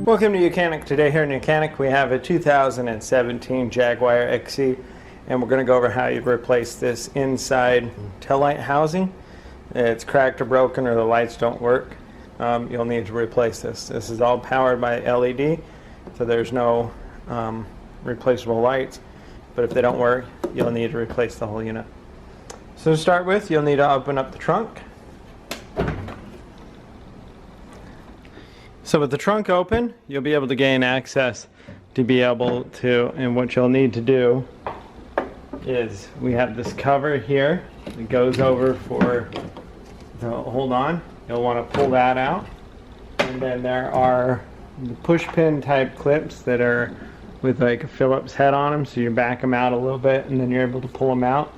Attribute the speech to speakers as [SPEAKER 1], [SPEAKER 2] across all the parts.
[SPEAKER 1] Welcome to YOUCANIC. Today here in YOUCANIC we have a 2017 Jaguar XC, and we're going to go over how you replace this inside taillight housing. It's cracked or broken or the lights don't work. You'll need to replace this. This is all powered by LED, so there's no replaceable lights, but if they don't work you'll need to replace the whole unit. So to start with, you'll need to open up the trunk. So with the trunk open, you'll be able to gain access to be able to, and what you'll need to do is we have this cover here that goes over for the hold on. You'll want to pull that out, and then there are the push pin type clips that are with like a Phillips head on them, so you back them out a little bit and then you're able to pull them out,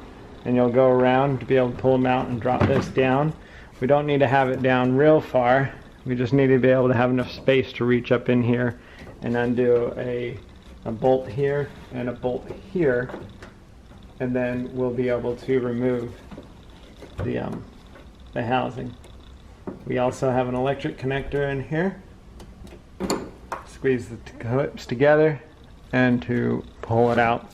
[SPEAKER 1] and you'll go around to be able to pull them out and drop this down. We don't need to have it down real far. We just need to be able to have enough space to reach up in here and undo a bolt here and a bolt here, and then we'll be able to remove the housing. We also have an electric connector in here. Squeeze the clips together and to pull it out.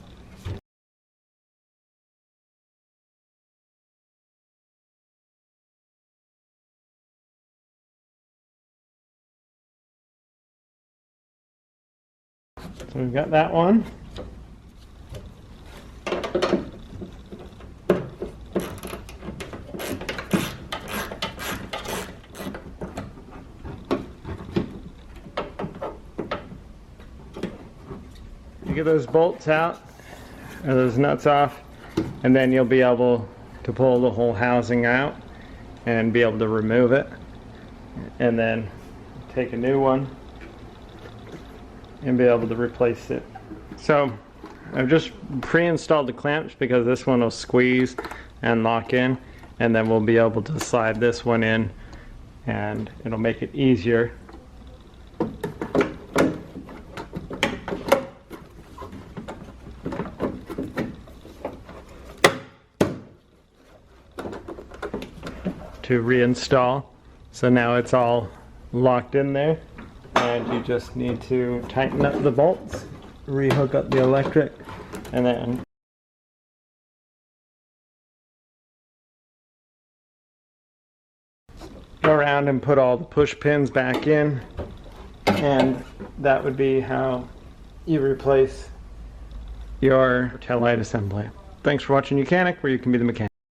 [SPEAKER 1] So we've got that one. You get those bolts out, or those nuts off, and then you'll be able to pull the whole housing out and be able to remove it, and then take a new one and be able to replace it. So I've just pre-installed the clamps because this one will squeeze and lock in, and then we'll be able to slide this one in and it'll make it easier. To reinstall. So now it's all locked in there. And you just need to tighten up the bolts, rehook up the electric, and then go around and put all the push pins back in, and that would be how you replace your taillight assembly. Thanks for watching YOUCANIC, where you can be the mechanic.